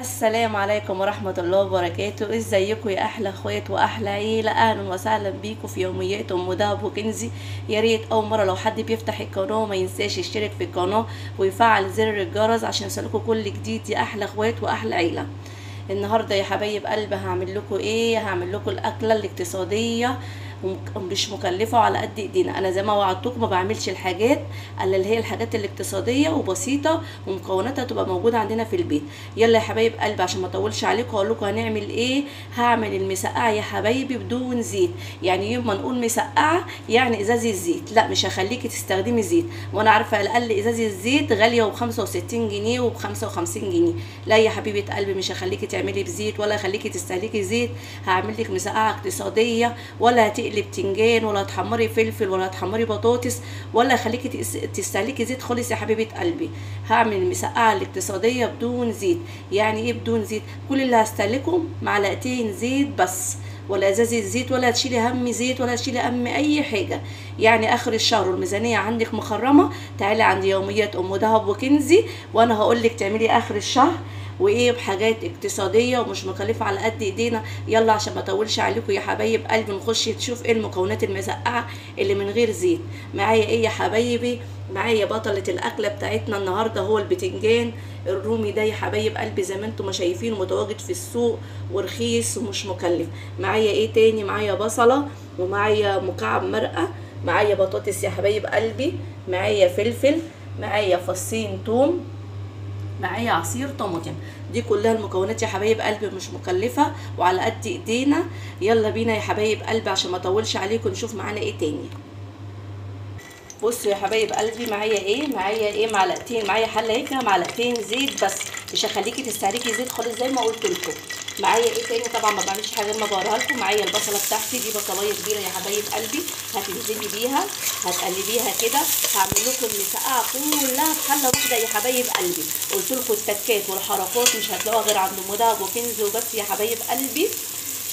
السلام عليكم ورحمة الله وبركاته. ازيكم يا احلى اخوات واحلى عيلة؟ اهلا وسهلا بيكم في يوميات ام دهب وكنزي. يا ريت اول مرة لو حد بيفتح القناة ما ينساش يشترك في القناة ويفعل زر الجرس عشان يوصلكوا كل جديد يا احلى اخوات واحلى عيلة. النهارده يا حبايب قلب هعمل لكم ايه؟ هعمل لكم الاكله الاقتصاديه ومش مكلفه على قد ايدينا. انا زي ما وعدتكم ما بعملش الحاجات اللي هي الحاجات الاقتصاديه وبسيطه ومكوناتها تبقى موجوده عندنا في البيت. يلا يا حبايب قلب عشان ما اطولش عليكم هقول لكم هنعمل ايه. هعمل المسقعه يا حبايبي بدون زيت. يعني يوم ما نقول مسقعه يعني ازازه الزيت، لا مش هخليكي تستخدمي زيت، وانا عارفه على الاقل ازازه الزيت غاليه ب65 جنيه وب55 جنيه. لا يا حبيبه قلبي مش هخليكي تعملي بزيت ولا هخليكي تستهلكي زيت. هعمل لك مسقعه اقتصاديه، ولا هتقلي بتنجان ولا هتحمري فلفل ولا هتحمري بطاطس ولا هخليكي تستهلكي زيت خالص يا حبيبه قلبي. هعمل المسقعه الاقتصاديه بدون زيت. يعني ايه بدون زيت؟ كل اللي هستهلكه معلقتين زيت بس، ولا ازازه زيت، ولا تشيلي هم زيت ولا تشيلي هم اي حاجه. يعني اخر الشهر والميزانيه عندك مخرمه، تعالي عند يوميات ام دهب وكنزي وانا هقول لك تعملي اخر الشهر وايه بحاجات اقتصاديه ومش مكلفه على قد ايدينا. يلا عشان ما اطولش عليكم يا حبايب قلبي نخش نشوف ايه المكونات المسقعه اللي من غير زيت. معايا ايه يا حبايبي؟ معايا بطله الاكله بتاعتنا النهارده هو البتنجان الرومي ده يا حبايب قلبي، زي ما انتم ما شايفين متواجد في السوق ورخيص ومش مكلف. معايا ايه تاني؟ معايا بصله ومعايا مكعب مرقه، معايا بطاطس يا حبايب قلبي، معايا فلفل، معايا فصين توم، معايا عصير طماطم. دي كلها المكونات يا حبايب قلبي مش مكلفه وعلى قد ايدينا. يلا بينا يا حبايب قلبي عشان ما اطولش عليكم نشوف معانا ايه تاني. بصوا يا حبايب قلبي معايا ايه؟ معايا ايه؟ معلقتين، معايا حله هيك معلقتين زيت بس، مش هخليكي تستهلكي زيت خالص زي ما قلت لكم. معايا ايه تاني؟ طبعا ما بعملش حاجه غير ما بوريها لكم. معايا البصله بتاعتي دي بصلايه كبيره يا حبايب قلبي، هتنزلي بيها هتقلبيها كده. هعمل لكم المسقعه كلها في حله واحده يا حبايب قلبي. قلت لكم التكات والحركات مش هتلاقوها غير عند ام دهب وكنزي وبس يا حبايب قلبي.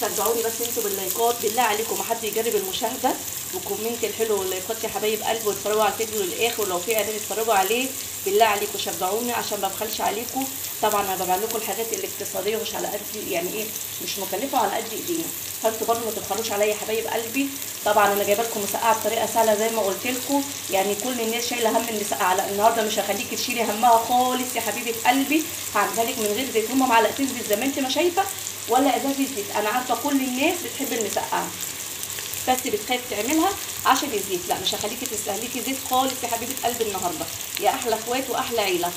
شجعوني بس انتوا باللايكات بالله عليكم، ما حد يجرب المشاهده وكومنت الحلو واللايكات يا حبايب قلبي، واتفرجوا على الفيديو للاخر، ولو في اعلان اتفرجوا عليه بالله عليكم شجعوني عشان ما ابخلش عليكم. طبعا انا ببيع لكم الحاجات الاقتصاديه مش على قد يعني ايه، مش مكلفه على قد ايدينا، فانتوا برضه ما تبخلوش عليا يا حبايب قلبي. طبعا انا جايبه لكم مسقعه بطريقه سهله زي ما قلت لكم، يعني كل الناس شايله هم المسقعه، لا النهارده مش هخليكي تشيلي همها خالص يا حبيبه قلبي. هعملها لك من غير زيت، هما معلقتين زيت زي ما انت ما شايفه ولا ازازه زيت. انا عارفه كل الناس بتحب المسقعه بس بتخاف تعملها عشان الزيت، لا مش هخليكي تستهلكي زيت خالص يا حبيبه قلبي النهارده يا احلى اخوات واحلى عيله.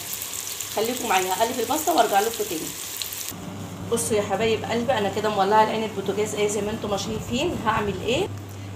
خليكم معايا هقلب البصله وارجع لكم تاني. بصوا يا حبايب قلبي انا كده مولعه العين البوتاجاز ايه زي ما انتم ما شايفين. هعمل ايه؟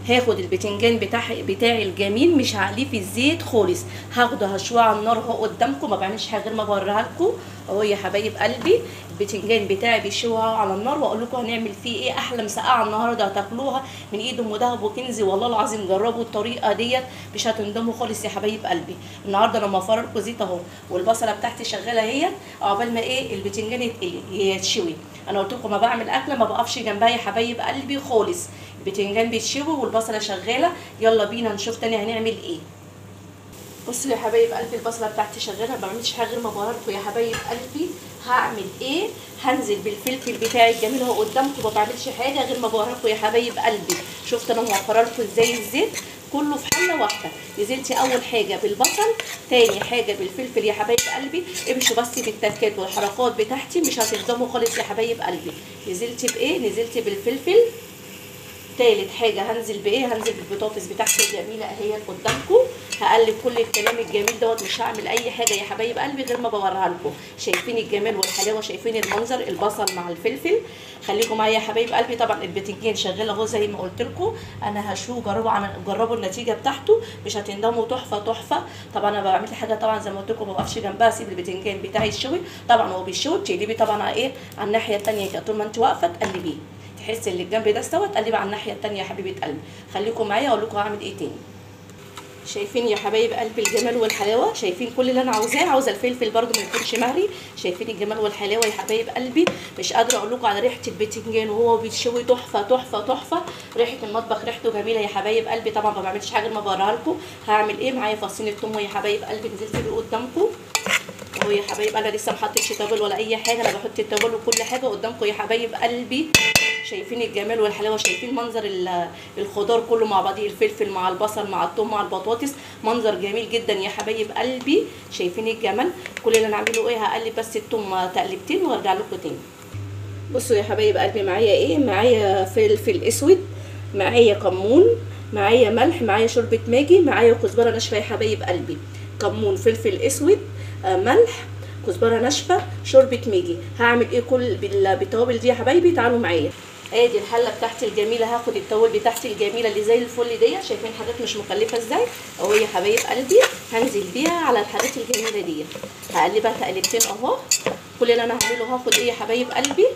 هاخد البتنجان بتاعي الجميل مش هقليه في الزيت خالص، هاخده هشويه على النار اهو قدامكم، ما بعملش حاجه غير ما بوريها لكم اهو يا حبايب قلبي. البتنجان بتاعي بيشوي على النار واقول لكم هنعمل فيه ايه. احلى مسقعه النهارده هتاكلوها من ايد ام دهب وكنزي، والله العظيم جربوا الطريقه ديت مش هتندموا خالص يا حبايب قلبي. النهارده لما افرر لكم زيت اهو والبصله بتاعتي شغاله اهي، عقبال ما ايه البتنجان يتشوي. انا قلت لكم ما بعمل اكله ما بقفش جنبها يا حبايب قلبي خالص، البتنجان بيتشوي والبصله شغاله. يلا بينا نشوف تاني هنعمل ايه. بصوا يا حبايب قلبي البصله بتاعتي شغاله، ما بعملش حاجه غير ما بهارته يا حبايب قلبي. هعمل ايه؟ هنزل بالفلفل بتاعي الجميل اهو قدامكم، ما بعملش حاجه غير ما بهارته يا حبايب قلبي. شفت انا موفره لكم ازاي الزيت كله في حله واحده. نزلت اول حاجه بالبصل، تاني حاجه بالفلفل يا حبايب قلبي. امشوا بس بالتكات والحركات بتاعتي مش هتصدموا خالص يا حبايب قلبي. نزلت بايه؟ نزلت بالفلفل. تالت حاجه هنزل بايه؟ هنزل بالبطاطس بتاعتي الجميله اهي قدامكم. هقلب كل الكلام الجميل دوت، مش هعمل اي حاجه يا حبايب قلبي غير ما بوريها لكم. شايفين الجمال والحلاوه، شايفين المنظر، البصل مع الفلفل. خليكم معايا يا حبايب قلبي. طبعا البتنجان شغال اهو زي ما قلت لكم، انا هشوه جربوا النتيجه بتاعته مش هتندموا، تحفه تحفه. طبعا انا بعمل حاجه طبعا زي ما قلت لكم ما بقفش جنبها، اسيب البتنجان بتاعي يشوي. طبعا هو بيشوي بتقلبي طبعا على ايه؟ على الناحيه الثانيه كده، طول ما انت واقفه تقلبيه تحسي ان الجنب ده استوى تقلبي على الناحيه الثانيه يا حبيبه قلبي. خليكم معايا اقول لكم هعمل ايه تاني. شايفين يا حبايب قلبي الجمال والحلاوه؟ شايفين كل اللي انا عاوزه الفلفل برده ما يكونش مهري. شايفين الجمال والحلاوه يا حبايب قلبي؟ مش قادره اقول لكم على ريحه البتنجان وهو بيتشوي، تحفه تحفه تحفه. ريحه المطبخ ريحته جميله يا حبايب قلبي. طبعا ما بعملش حاجه غير ما بوريها لكم. هعمل ايه؟ معايا فصين الثوم يا حبايب قلبي، نزلت بيه قدامكم اهو يا حبايب، انا لسه محطتش توابل ولا اي حاجه، انا بحط التوابل وكل حاجه قدامكم يا حبايب قلبي. شايفين الجمال والحلاوه، شايفين منظر الخضار كله مع بعضيه، الفلفل مع البصل مع الثوم مع البطاطس، منظر جميل جدا يا حبايب قلبي. شايفين الجمال. كل اللي انا هعمله ايه، هقلب بس الثوم تقلبتين وارجع لكم تاني. بصوا يا حبايب قلبي، معايا ايه؟ معايا فلفل اسود، معايا كمون، معايا ملح، معايا شوربه ماجي، معايا كزبره ناشفه يا حبايب قلبي. كمون، فلفل اسود، ملح، كزبره ناشفه، شوربه ماجي. هعمل ايه كل بالتوابل دي يا حبايبي؟ تعالوا معايا. ادي الحله بتاعتي الجميله، هاخد التوابل بتاعتي الجميله اللي زي الفل دي، شايفين حاجات مش مكلفه ازاي اهو يا حبايب قلبي. هنزل بيها على الحاجات الجميله دي، هقلبها تقلبتين اهو. كل اللي انا هعمله هاخد ايه يا حبايب قلبي،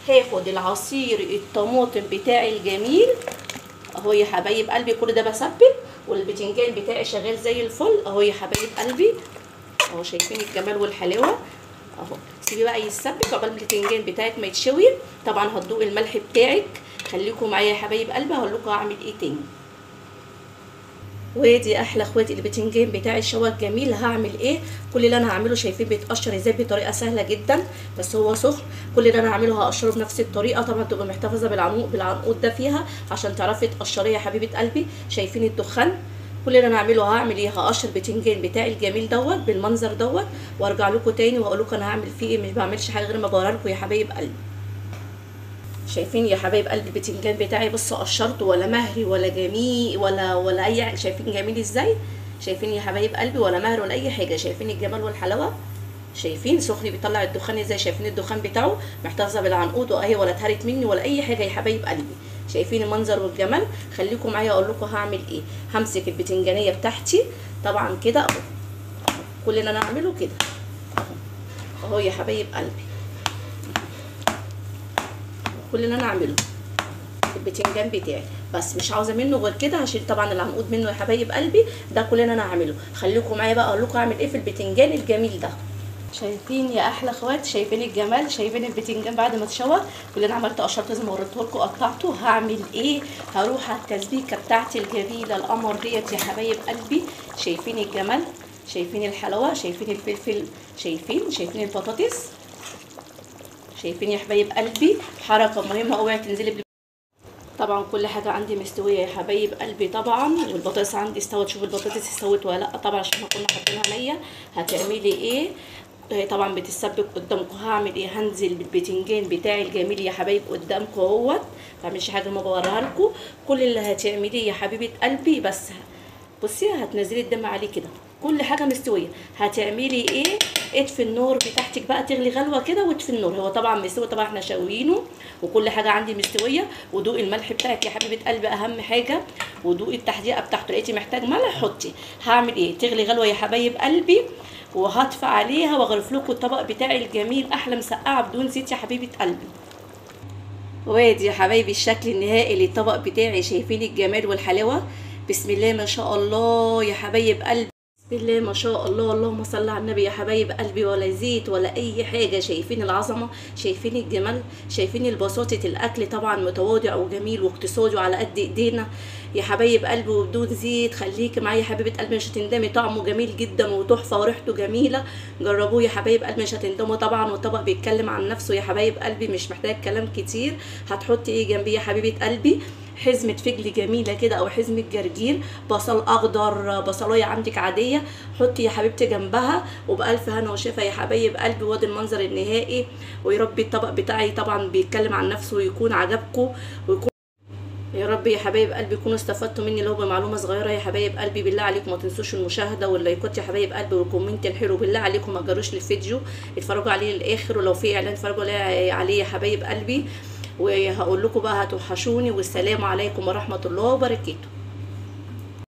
هاخد العصير الطماطم بتاعي الجميل اهو يا حبايب قلبي. كل ده بسبك، والبتنجان بتاعي شغال زي الفل اهو يا حبايب قلبي اهو. شايفين الجمال والحلاوه اهو. سيبي بقى يتسبك عقبال البتنجان بتاعك ما يتشوي. طبعا هتدوق الملح بتاعك. خليكم معايا يا حبايب قلبي، هقول لكم هعمل ايه تاني. ودي احلى اخواتي البتنجان بتاعي الشوى الجميل. هعمل ايه؟ كل اللي انا هعمله، شايفين بيتقشر ازاي بطريقه سهله جدا، بس هو سخن. كل اللي انا هعمله هقشره بنفس الطريقه. طبعا تبقى محتفظه بالعنقود ده فيها عشان تعرفي تقشريه يا حبيبه قلبي. شايفين الدخان. كل اللي انا هعمله، هعمل ايه، هقشر البتنجان بتاعي الجميل دوت بالمنظر دوت، وارجع لكم تاني واقول لكم انا هعمل فيه ايه. مش بعملش حاجه غير ما بوريها لكم يا حبايب قلبي. شايفين يا حبايب قلبي البتنجان بتاعي، بصوا قشرته ولا مهري ولا جميل ولا اي حاجه. شايفين جميل ازاي؟ شايفين يا حبايب قلبي، ولا مهري ولا اي حاجه. شايفين الجمال والحلاوه. شايفين سخن بيطلع الدخان ازاي. شايفين الدخان بتاعه، محتفظه بالعنقود واهي، ولا اتهرت مني ولا اي حاجه يا حبايب قلبي. شايفين المنظر والجمال. خليكم معايا اقول لكم هعمل ايه. همسك البتنجانيه بتاعتي طبعا كده اهو. كل اللي انا اعمله كده اهو يا حبايب قلبي. كل اللي انا اعمله البتنجان بتاعي بس، مش عاوزه منه غير كده عشان طبعا العنقود منه يا حبايب قلبي. ده كل اللي انا هعمله. خليكم معايا بقى اقول لكم هعمل ايه في البتنجان الجميل ده. شايفين يا احلى اخوات، شايفين الجمال، شايفين البتنجان بعد ما اتشوى. كل اللي انا عملته قشرته زي ما وريته لكم، قطعته. هعمل ايه، هروح على التسبيكه بتاعتي الجميله القمر ديت يا حبايب قلبي. شايفين الجمال، شايفين الحلاوه، شايفين الفلفل، شايفين البطاطس. شايفين يا حبايب قلبي. حركه مهمه، اوعي تنزلي. طبعا كل حاجه عندي مستويه يا حبايب قلبي طبعا، والبطاطس عندي استوت. شوفوا البطاطس استوت ولا لا. طبعا عشان ما كنا حاطينها نيه. هتعملي ايه؟ طبعا بتتسبك قدامكم. هعمل ايه، هنزل بالبتنجان بتاعي الجميل يا حبايب قدامكم اهوت. ما بعملش حاجه ما بوريها لكم. كل اللي هتعمليه يا حبيبه قلبي بس، بصي هتنزلي الدم عليه كده. كل حاجه مستويه. هتعملي ايه، اطفي النار بتاعتك بقى، تغلي غلوه كده واطفي النار. هو طبعا مستوي، طبعا احنا شاويينه وكل حاجه عندي مستويه. ودوقي الملح بتاعك يا حبيبه قلبي اهم حاجه، ودوقي التحديقه بتاعته. لقيتي محتاج ملح حطي. هعمل ايه، تغلي غلوه يا حبايب قلبي، وهطفي عليها واغرف لكم الطبق بتاعي الجميل احلى مسقعه بدون زيت يا حبيبه قلبي. وادي يا حبايبي الشكل النهائي للطبق بتاعي. شايفين الجمال والحلاوه. بسم الله ما شاء الله يا حبايب قلبي. بسم الله ما شاء الله. اللهم صل على النبي يا حبايب قلبي. ولا زيت ولا اي حاجه. شايفين العظمه، شايفين الجمال، شايفين البساطه. الاكل طبعا متواضع وجميل واقتصادي وعلى قد ايدينا يا حبايب قلبي وبدون زيت. خليكي معايا يا حبيبه قلبي، مش هتندمي. طعمه جميل جدا وتحفه وريحته جميله. جربوه يا حبايب قلبي مش هتندموا طبعا. والطبق بيتكلم عن نفسه يا حبايب قلبي، مش محتاج كلام كتير. هتحطي ايه جنبيه يا حبيبه قلبي؟ حزمه فجل جميله كده او حزمه جرجير، بصل اخضر، بصلايه عندك عاديه، حطي يا حبيبتي جنبها. وبالف هنا وشفا يا حبايب قلبي. وادي المنظر النهائي. ويا رب الطبق بتاعي طبعا بيتكلم عن نفسه ويكون عجبكم، ويكون يا رب يا حبايب قلبي يكونوا استفدتوا مني لو بمعلومه صغيره يا حبايب قلبي. بالله عليكم ما تنسوش المشاهده واللايكات يا حبايب قلبي والكومنت الحلو. بالله عليكم ما تجروش للفيديو، اتفرجوا عليه للاخر، ولو في اعلان اتفرجوا عليه يا حبايب قلبي. وهقول لكم بقى هتوحشوني. والسلام عليكم ورحمه الله وبركاته.